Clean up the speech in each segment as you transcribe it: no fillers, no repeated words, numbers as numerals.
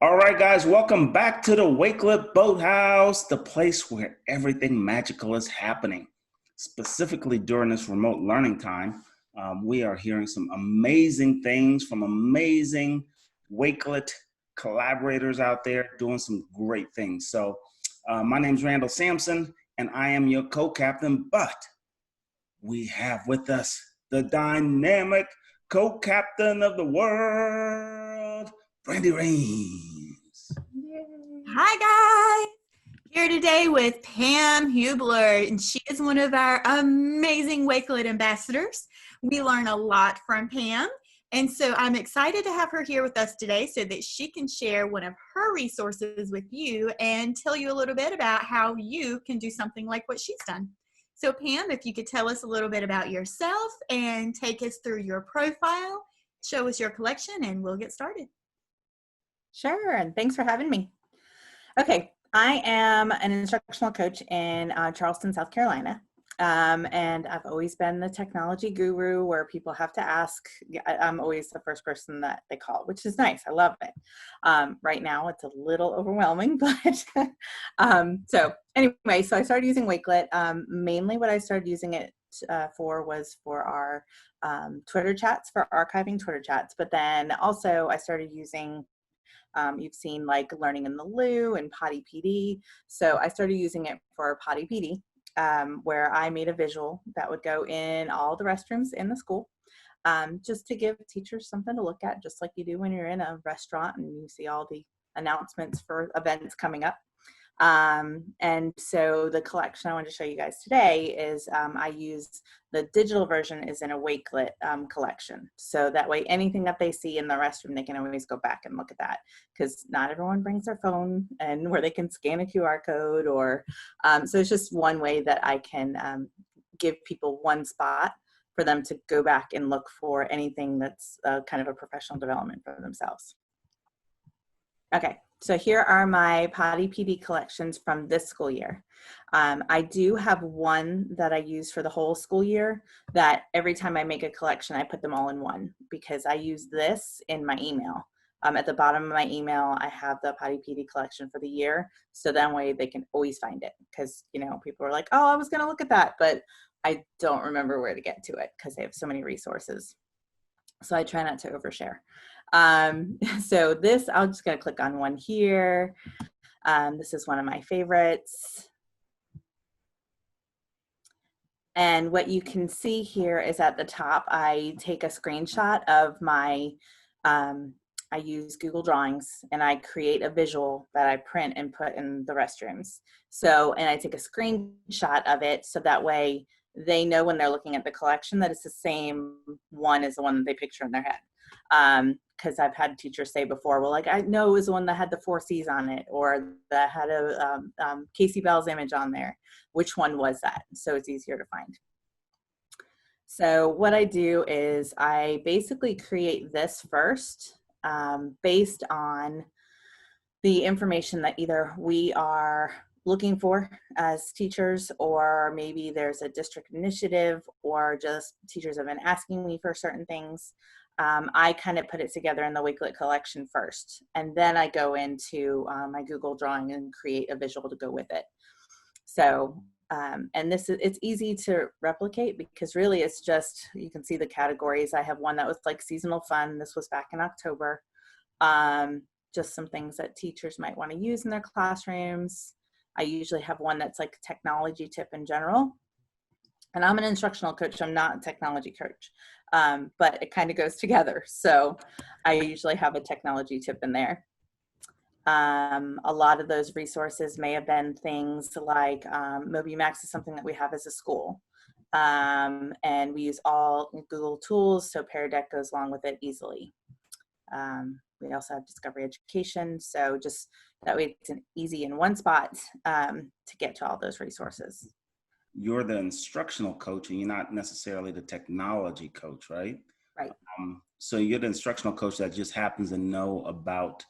All right, guys, welcome back to the Wakelet Boathouse, the place where everything magical is happening. Specifically during this remote learning time, we are hearing some amazing things from amazing Wakelet collaborators out there doing some great things. So my name is Randall Sampson, and I am your co-captain, but we have with us the dynamic co-captain of the world, Brandi Reams. Hi guys! Here today with Pam Hubler, and she is one of our amazing Wakelet ambassadors. We learn a lot from Pam, and so I'm excited to have her here with us today so that she can share one of her resources with you and tell you a little bit about how you can do something like what she's done. So Pam, if you could tell us a little bit about yourself and take us through your profile, show us your collection, and we'll get started. Sure, and thanks for having me. Okay, I am an instructional coach in Charleston, South Carolina, and I've always been the technology guru where people have to ask. I'm always the first person that they call, which is nice. I love it. Right now, it's a little overwhelming, but so anyway, so I started using Wakelet. Mainly what I started using it for was for our Twitter chats, for archiving Twitter chats, but then also I started using you've seen like Learning in the Loo and Potty PD. So I started using it for Potty PD, where I made a visual that would go in all the restrooms in the school, just to give teachers something to look at, just like you do when you're in a restaurant and you see all the announcements for events coming up. And so the collection I want to show you guys today is I use the digital version is in a Wakelet collection. So that way anything that they see in the restroom, they can always go back and look at that, because not everyone brings their phone and where they can scan a QR code or, so it's just one way that I can give people one spot for them to go back and look for anything that's kind of a professional development for themselves. Okay. So here are my Potty PD collections from this school year. I do have one that I use for the whole school year that every time I make a collection, I put them all in one, because I use this in my email. At the bottom of my email, I have the Potty PD collection for the year. So that way they can always find it, because, you know, people are like, oh, I was going to look at that, but I don't remember where to get to it because they have so many resources. So I try not to overshare. So this, I'm just going to click on one here. This is one of my favorites. And what you can see here is at the top, I take a screenshot of my, I use Google Drawings and I create a visual that I print and put in the restrooms. So, and I take a screenshot of it so that way they know when they're looking at the collection that it's the same one as the one that they picture in their head. Because I've had teachers say before, well, like, I know it was the one that had the 4 C's on it, or that had a Casey Bell's image on there. Which one was that? So it's easier to find. So what I do is I basically create this first based on the information that either we are looking for as teachers, or maybe there's a district initiative, or just teachers have been asking me for certain things. I kind of put it together in the Wakelet collection first, and then I go into my Google Drawing and create a visual to go with it. So, and this is, it's easy to replicate because really it's just, you can see the categories. I have one that was like seasonal fun. This was back in October. Just some things that teachers might want to use in their classrooms. I usually have one that's like technology tip in general. And I'm an instructional coach, I'm not a technology coach, but it kind of goes together. So I usually have a technology tip in there. A lot of those resources may have been things like MobiMax is something that we have as a school. And we use all Google tools, so Pear Deck goes along with it easily. We also have Discovery Education, so just that way it's an easy in one spot to get to all those resources. You're the instructional coach and you're not necessarily the technology coach, right? Right. So you're the instructional coach that just happens to know about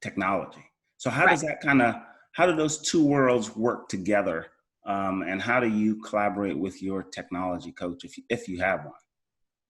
technology. So how does that kind of, how do those two worlds work together? And how do you collaborate with your technology coach if you have one?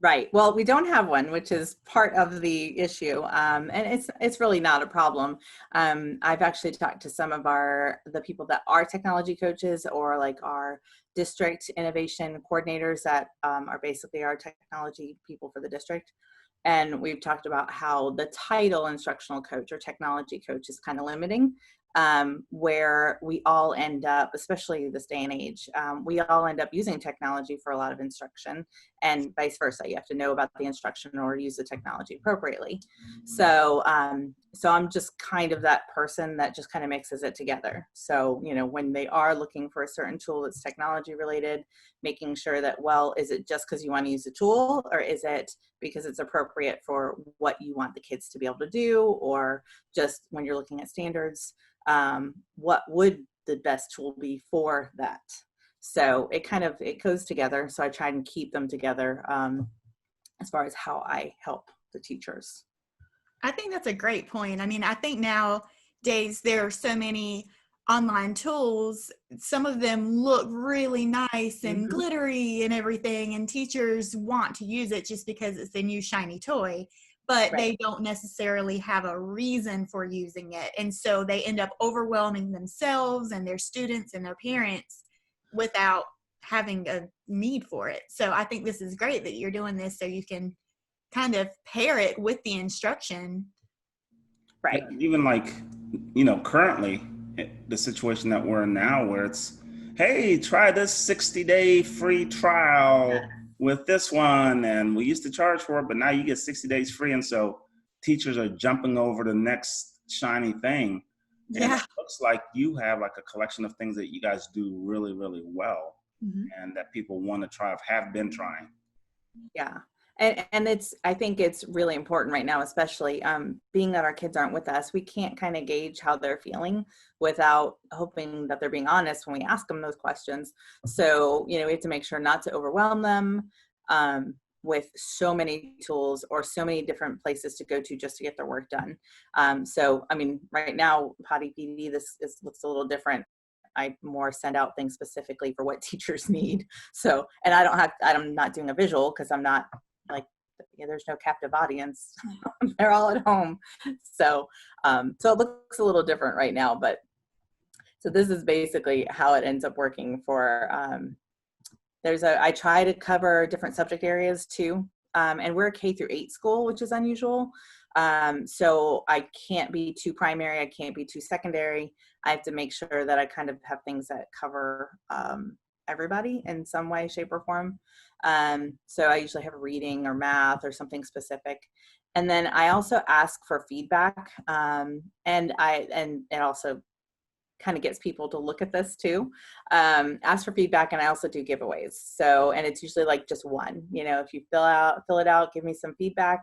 Right. Well, we don't have one, which is part of the issue, and it's really not a problem. I've actually talked to some of the people that are technology coaches or like our district innovation coordinators that are basically our technology people for the district. And we've talked about how the title instructional coach or technology coach is kind of limiting, where we all end up, especially this day and age, we all end up using technology for a lot of instruction, and vice versa. You have to know about the instruction in order to use the technology appropriately. So, so I'm just kind of that person that just kind of mixes it together. So, you know, when they are looking for a certain tool that's technology related, making sure that, well, is it just because you want to use the tool, or is it because it's appropriate for what you want the kids to be able to do, or just when you're looking at standards, what would the best tool be for that? So it goes together. So I try and keep them together as far as how I help the teachers. I think that's a great point. I mean, I think nowadays there are so many online tools. Some of them look really nice and glittery and everything, and teachers want to use it just because it's a new shiny toy, but they don't necessarily have a reason for using it. And so they end up overwhelming themselves and their students and their parents without having a need for it. So I think this is great that you're doing this so you can kind of pair it with the instruction. Right. Yeah, even like, you know, currently the situation that we're in now where it's, hey, try this 60-day free trial with this one. And we used to charge for it, but now you get 60 days free. And so teachers are jumping over the next shiny thing. And it looks like you have like a collection of things that you guys do really, really well and that people want to try, have been trying. Yeah. And I think it's really important right now, especially being that our kids aren't with us, we can't kind of gauge how they're feeling without hoping that they're being honest when we ask them those questions. So, you know, we have to make sure not to overwhelm them with so many tools or so many different places to go to just to get their work done. So, I mean, right now, Potty PD, looks a little different. I more send out things specifically for what teachers need. So, and I'm not doing a visual because I'm not like, there's no captive audience. They're all at home. So, so it looks a little different right now, but so this is basically how it ends up working for, I try to cover different subject areas too. And we're a K-8 school, which is unusual. So I can't be too primary. I can't be too secondary. I have to make sure that I kind of have things that cover everybody in some way, shape, or form. So I usually have reading or math or something specific. And then I also ask for feedback. And it also kind of gets people to look at this too. Ask for feedback, and I also do giveaways. So, and it's usually like just one, you know, if you fill it out, give me some feedback.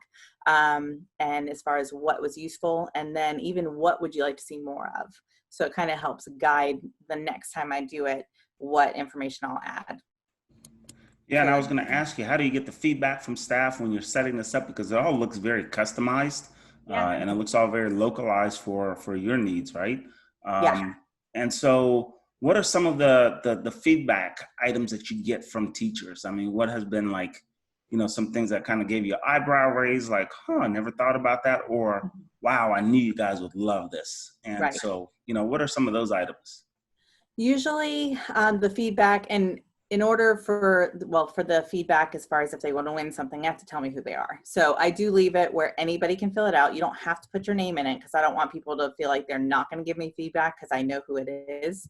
And as far as what was useful, and then even what would you like to see more of? So it kind of helps guide the next time I do it, what information I'll add. Yeah, and I was going to ask you, how do you get the feedback from staff when you're setting this up? Because it all looks very customized, and it looks all very localized for your needs, right? And so what are some of the feedback items that you get from teachers? I mean, what has been like, you know, some things that kind of gave you an eyebrow raise, like, I never thought about that, or wow, I knew you guys would love this. And so, you know, what are some of those items? Usually the feedback, and in order for the feedback, as far as if they want to win something, they have to tell me who they are. So I do leave it where anybody can fill it out. You don't have to put your name in it because I don't want people to feel like they're not going to give me feedback because I know who it is.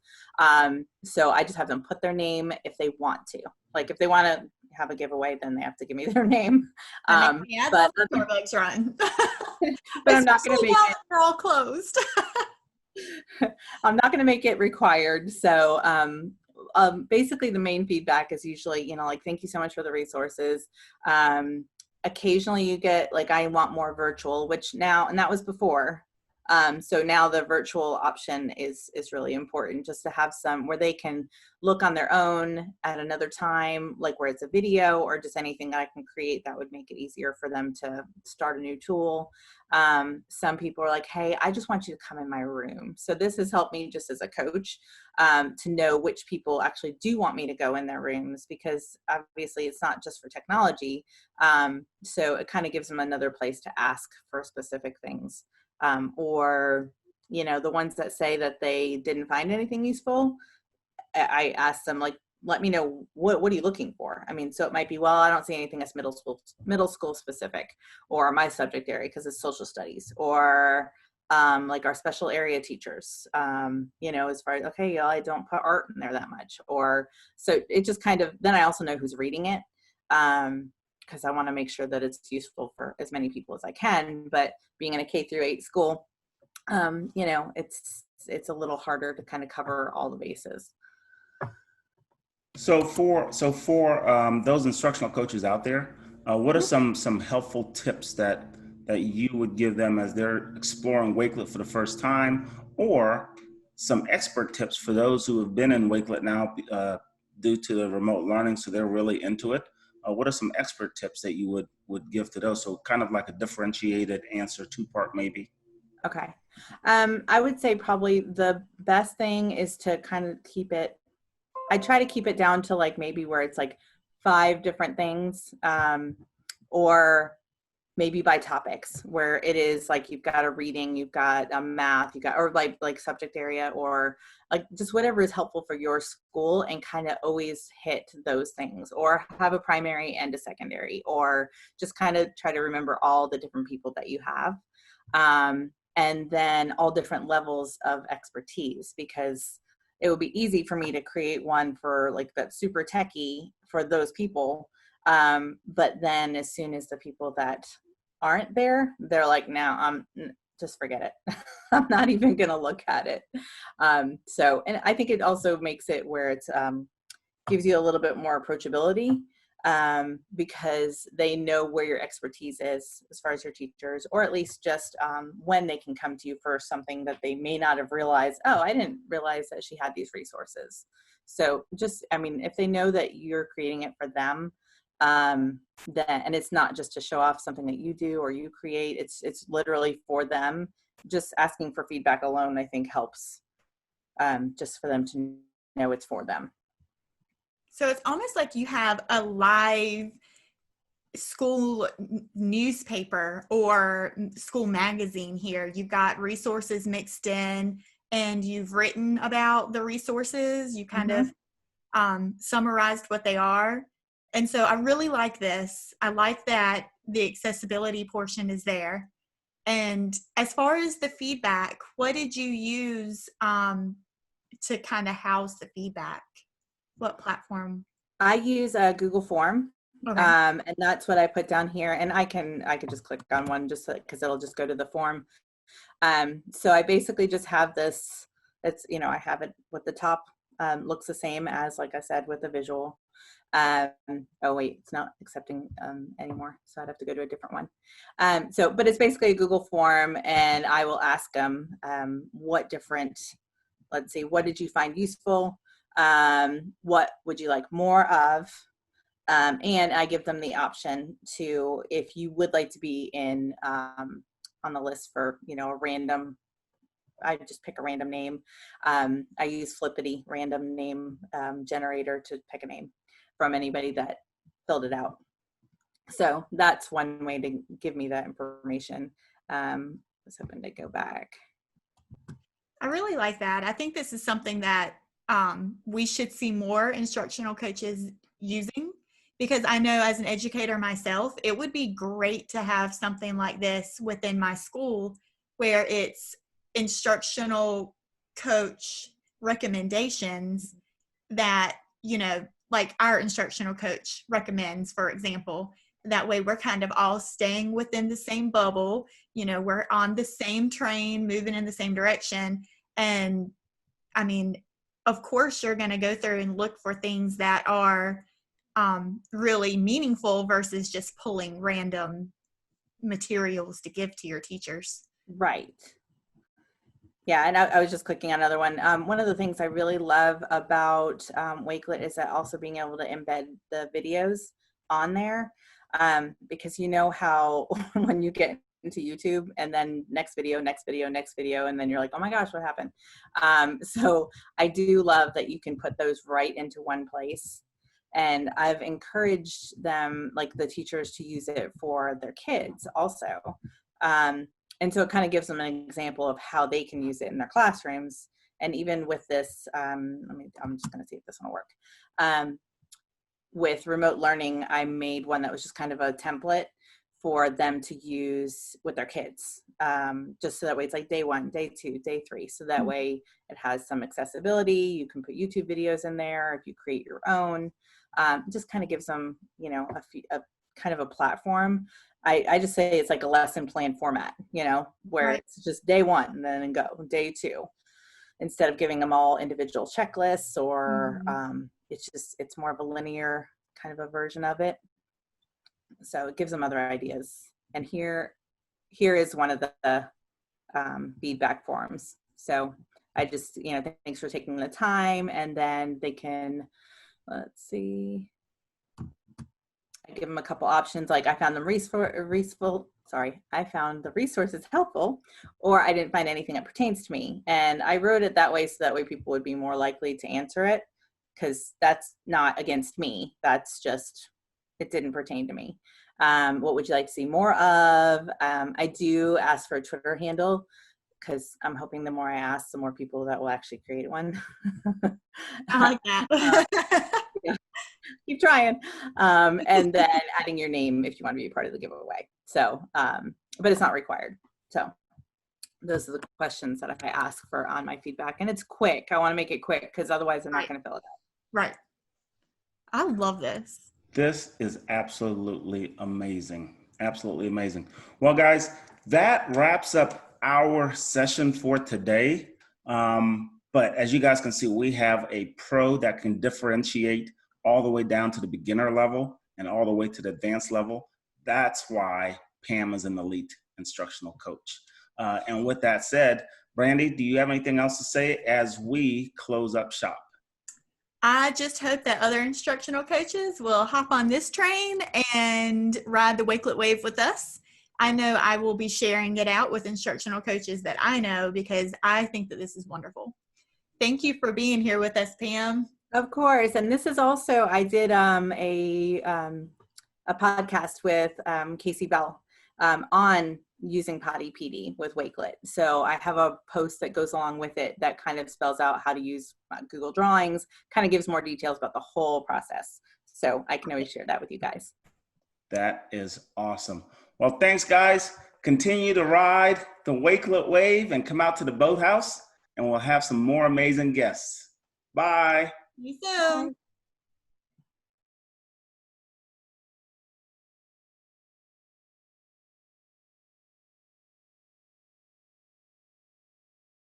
So I just have them put their name if they want to. Like if they want to have a giveaway, then they have to give me their name. But Starbucks run. But I'm not going to make it. They're all closed. I'm not going to make it required. So basically the main feedback is usually, you know, like, thank you so much for the resources. Occasionally you get like, I want more virtual, which now, and that was before, So now the virtual option is really important, just to have some where they can look on their own at another time, like where it's a video or just anything that I can create that would make it easier for them to start a new tool. Some people are like, hey, I just want you to come in my room. So this has helped me just as a coach to know which people actually do want me to go in their rooms, because obviously it's not just for technology. So it kind of gives them another place to ask for specific things. Or, you know, the ones that say that they didn't find anything useful, I ask them, like, let me know, what are you looking for? I mean, so it might be, well, I don't see anything that's middle school specific, or my subject area because it's social studies, or like our special area teachers, you know, as far as, okay, I don't put art in there that much. Or so it just kind of, then I also know who's reading it, because I want to make sure that it's useful for as many people as I can. But being in a K-8 school, you know, it's a little harder to kind of cover all the bases. So for those instructional coaches out there, what are some helpful tips that you would give them as they're exploring Wakelet for the first time, or some expert tips for those who have been in Wakelet now due to the remote learning, so they're really into it? What are some expert tips that you would give to those? So kind of like a differentiated answer, two-part maybe. Okay. I would say probably the best thing is to kind of keep it, I try to keep it down to like maybe where it's like 5 different things, or maybe by topics, where it is like you've got a reading, you've got a math, you got, or like subject area, or like just whatever is helpful for your school, and kind of always hit those things, or have a primary and a secondary, or just kind of try to remember all the different people that you have. And then all different levels of expertise, because it would be easy for me to create one for like that super techie for those people. But then as soon as the people that aren't there, they're like, no, just forget it. I'm not even going to look at it. So, and I think it also makes it where it's, gives you a little bit more approachability, because they know where your expertise is as far as your teachers, or at least just when they can come to you for something that they may not have realized, oh, I didn't realize that she had these resources. So just, I mean, if they know that you're creating it for them, then, and it's not just to show off something that you do or you create, it's literally for them. Just asking for feedback alone, I think, helps, just for them to know it's for them. So it's almost like you have a live school newspaper or school magazine here. You've got resources mixed in, and you've written about the resources. You kind of summarized what they are. And so I really like this. I like that the accessibility portion is there. And as far as the feedback, what did you use to kind of house the feedback? What platform? I use a Google form. Okay. And that's what I put down here. And I can just click on one just because it'll just go to the form. So I basically just have this, it's, you know, I have it with the top, looks the same as, like I said, with the visual. Oh wait, it's not accepting anymore. So I'd have to go to a different one. So, but it's basically a Google form, and I will ask them what different, let's see, what did you find useful? What would you like more of? And I give them the option to, if you would like to be in on the list for, you know, a random, I just pick a random name. I use Flippity random name generator to pick a name from anybody that filled it out. So that's one way to give me that information. I was hoping to go back. I really like that. I think this is something that we should see more instructional coaches using, because I know as an educator myself, it would be great to have something like this within my school, where it's instructional coach recommendations that, you know, like our instructional coach recommends, for example. That way we're kind of all staying within the same bubble, you know, we're on the same train, moving in the same direction. And I mean, of course, you're going to go through and look for things that are really meaningful versus just pulling random materials to give to your teachers. Right. Yeah, and I was just clicking on another one. One of the things I really love about Wakelet is that also being able to embed the videos on there, because you know how when you get into YouTube and then next video, next video, next video, and then you're like, oh my gosh, what happened? So I do love that you can put those right into one place. And I've encouraged them, like the teachers, to use it for their kids also. And so it kind of gives them an example of how they can use it in their classrooms. And even with this, I'm just going to see if this one will work. With remote learning, I made one that was just kind of a template for them to use with their kids. Just so that way it's like day 1, day 2, day 3. So that way it has some accessibility. You can put YouTube videos in there if you create your own. Just kind of gives them, you know, a kind of a platform. I just say it's like a lesson plan format, you know, where Right. it's just day 1 and then go day 2, instead of giving them all individual checklists or it's more of a linear kind of a version of it. So it gives them other ideas. And here is one of the feedback forms. So I just, you know, thanks for taking the time, and then they can, let's see. I give them a couple options, like I found the resources helpful, or I didn't find anything that pertains to me. And I wrote it that way so that way people would be more likely to answer it, because that's not against me. That's just, it didn't pertain to me. What would you like to see more of? I do ask for a Twitter handle, because I'm hoping the more I ask, the more people that will actually create one. I like that. Keep trying. And then adding your name if you want to be a part of the giveaway. So, but it's not required. So those are the questions that if I ask for on my feedback, and it's quick. I want to make it quick because otherwise I'm not going to fill it out. Right. I love this. This is absolutely amazing. Absolutely amazing. Well, guys, that wraps up our session for today. But as you guys can see, we have a pro that can differentiate all the way down to the beginner level and all the way to the advanced level. That's why Pam is an elite instructional coach. And with that said, Brandi, do you have anything else to say as we close up shop? I just hope that other instructional coaches will hop on this train and ride the Wakelet wave with us. I know I will be sharing it out with instructional coaches that I know, because I think that this is wonderful. Thank you for being here with us, Pam. Of course. And this is also, I did a podcast with Casey Bell on using potty PD with Wakelet. So I have a post that goes along with it that kind of spells out how to use Google Drawings, kind of gives more details about the whole process. So I can always share that with you guys. That is awesome. Well, thanks, guys. Continue to ride the Wakelet wave and come out to the Boathouse, and we'll have some more amazing guests. Bye. See you soon.